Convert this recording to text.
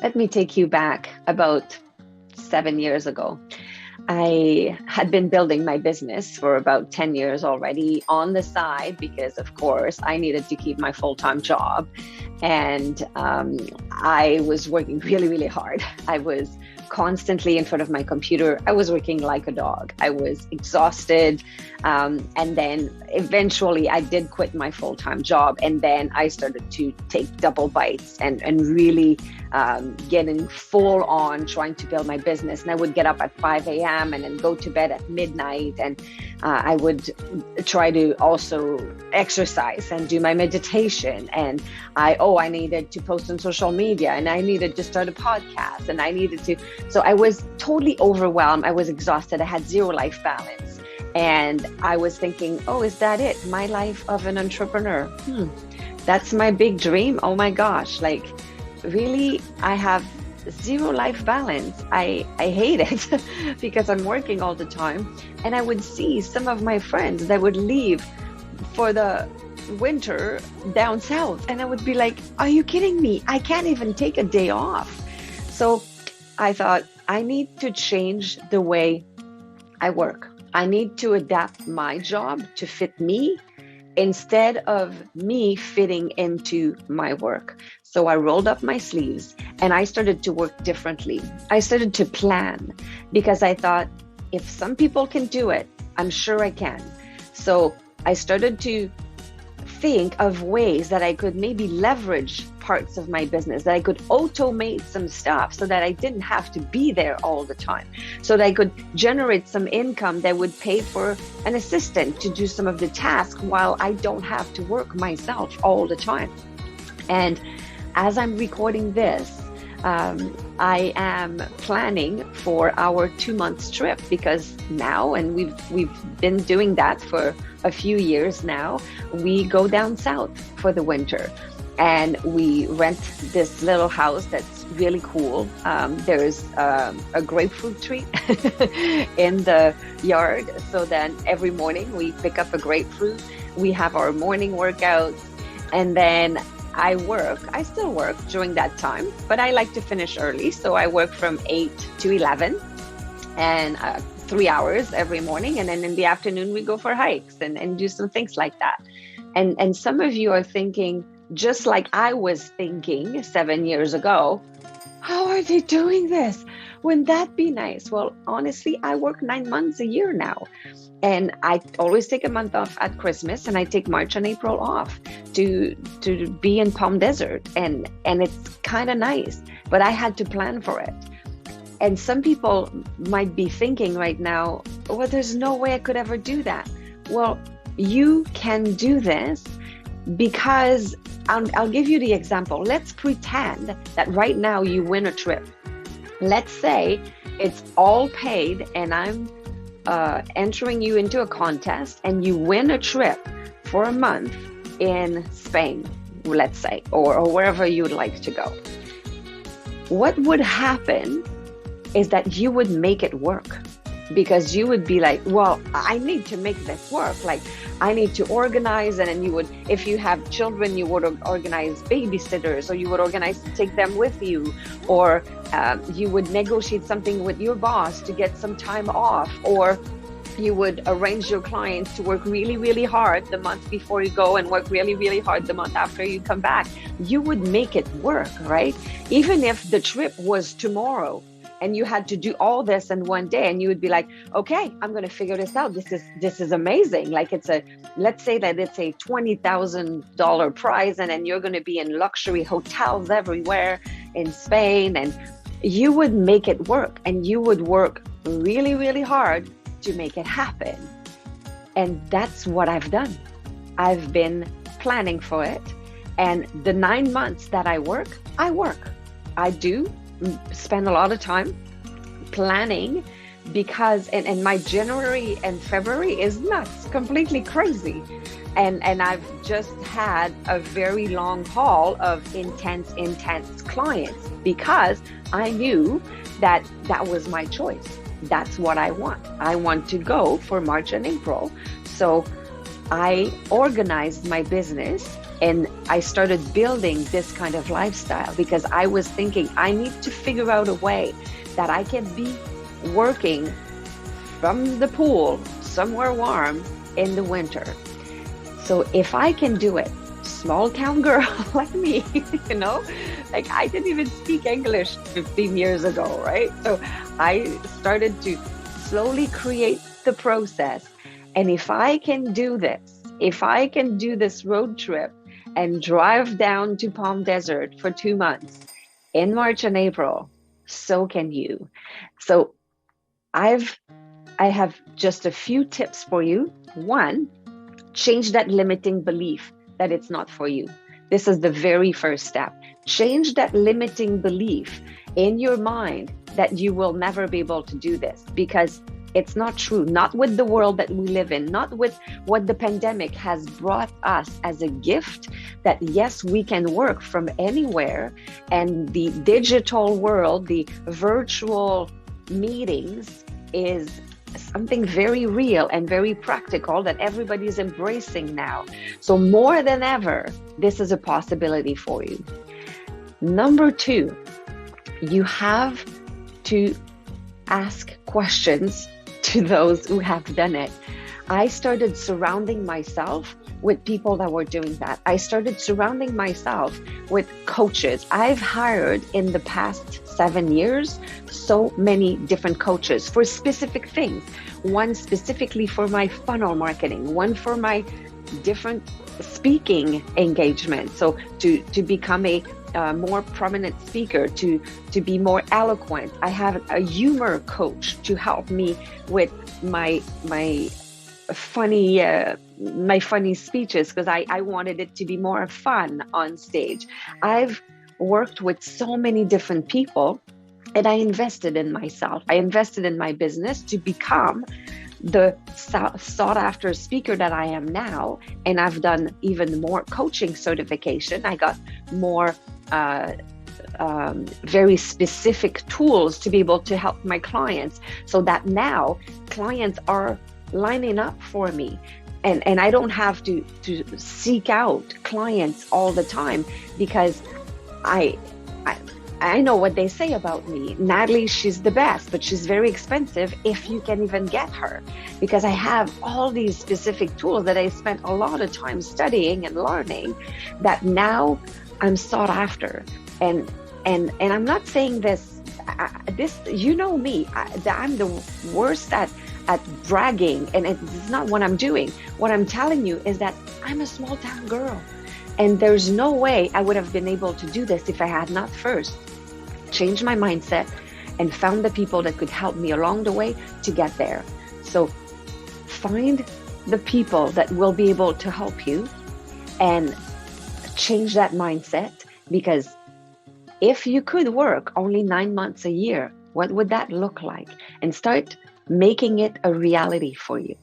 Let me take you back about 7 years ago. I had been building my business for about 10 years already on the side because, of course, I needed to keep my full-time job. And I was working really, really hard. I was constantly in front of my computer. I was working like a dog. I was exhausted. And then eventually I did quit my full-time job. And then I started to take double bites and really getting full on trying to build my business. And I would get up at 5 a.m. and then go to bed at midnight. And I would try to also exercise and do my meditation. And I needed to post on social media, and I needed to start a podcast, and I needed to. So I was totally overwhelmed. I was exhausted. I had zero life balance. And I was thinking, oh, is that it? My life of an entrepreneur? That's my big dream. Oh my gosh. Like, really, I have zero life balance. I hate it because I'm working all the time. And I would see some of my friends that would leave for the winter down south. And I would be like, are you kidding me? I can't even take a day off. So I thought, I need to change the way I work. I need to adapt my job to fit me instead of me fitting into my work. So I rolled up my sleeves and I started to work differently. I started to plan because I thought, if some people can do it, I'm sure I can. So I started to think of ways that I could maybe leverage parts of my business, that I could automate some stuff so that I didn't have to be there all the time, so that I could generate some income that would pay for an assistant to do some of the tasks while I don't have to work myself all the time. And as I'm recording this, I am planning for our 2 months trip, because now, and we've been doing that for a few years now, we go down south for the winter and we rent this little house that's really cool. There's a grapefruit tree in the yard. So then every morning we pick up a grapefruit, we have our morning workouts, and then I still work during that time, but I like to finish early. So I work from 8 to 11 and 3 hours every morning. And then in the afternoon, we go for hikes and do some things like that. And some of you are thinking, just like I was thinking 7 years ago, how are they doing this? Wouldn't that be nice? Well, honestly, I work 9 months a year now. And I always take a month off at Christmas, and I take March and April off to be in Palm Desert. And it's kind of nice, but I had to plan for it. And some people might be thinking right now, well, there's no way I could ever do that. Well, you can do this, because I'll give you the example. Let's pretend that right now you win a trip. Let's say it's all paid and I'm entering you into a contest and you win a trip for a month in Spain, let's say, or wherever you would like to go. What would happen is that you would make it work, because you would be like, well, I need to make this work. Like, I need to organize. And then you would, if you have children, you would organize babysitters, or you would organize to take them with you, or you would negotiate something with your boss to get some time off, or you would arrange your clients to work really, really hard the month before you go and work really, really hard the month after you come back. You would make it work, right? Even if the trip was tomorrow, and you had to do all this in one day, and you would be like, okay, I'm going to figure this out. This is amazing. Like, let's say that it's a $20,000 prize, and then you're going to be in luxury hotels everywhere in Spain, and you would make it work, and you would work really, really hard to make it happen. And that's what I've done. I've been planning for it. And the 9 months that I work. I do spend a lot of time planning, because and my January and February is nuts, completely crazy, and I've just had a very long haul of intense clients, because I knew that was my choice. That's what I want to go for March and April. So I organized my business And I started building this kind of lifestyle because I was thinking I need to figure out a way that I can be working from the pool somewhere warm in the winter. So if I can do it, small town girl like me, like I didn't even speak English 15 years ago, right? So I started to slowly create the process. And if I can do this, if I can do this road trip and drive down to Palm Desert for 2 months in March and April, so can you. So I have just a few tips for you. One, change that limiting belief that it's not for you. This is the very first step. Change that limiting belief in your mind that you will never be able to do this, because it's not true. Not with the world that we live in, not with what the pandemic has brought us as a gift, that yes, we can work from anywhere, and the digital world, the virtual meetings is something very real and very practical that everybody is embracing now. So more than ever, this is a possibility for you. Number two, you have to ask questions to those who have done it. I started surrounding myself with people that were doing that. I started surrounding myself with coaches. I've hired in the past 7 years so many different coaches for specific things. One specifically for my funnel marketing, one for my different speaking engagement. So to become a more prominent speaker, to be more eloquent. I have a humor coach to help me with my funny speeches, because I wanted it to be more fun on stage. I've worked with so many different people, and I invested in myself. I invested in my business to become the sought after speaker that I am now. And I've done even more coaching certification. I got more very specific tools to be able to help my clients, so that now clients are lining up for me. And I don't have to seek out clients all the time, because I know what they say about me. Natalie, she's the best, but she's very expensive if you can even get her, because I have all these specific tools that I spent a lot of time studying and learning, that now I'm sought after. And I'm not saying this, you know me, I'm the worst at bragging, and it's not what I'm doing. What I'm telling you is that I'm a small town girl, and there's no way I would have been able to do this if I had not first changed my mindset and found the people that could help me along the way to get there. So find the people that will be able to help you and change that mindset, because if you could work only 9 months a year, what would that look like? And start making it a reality for you.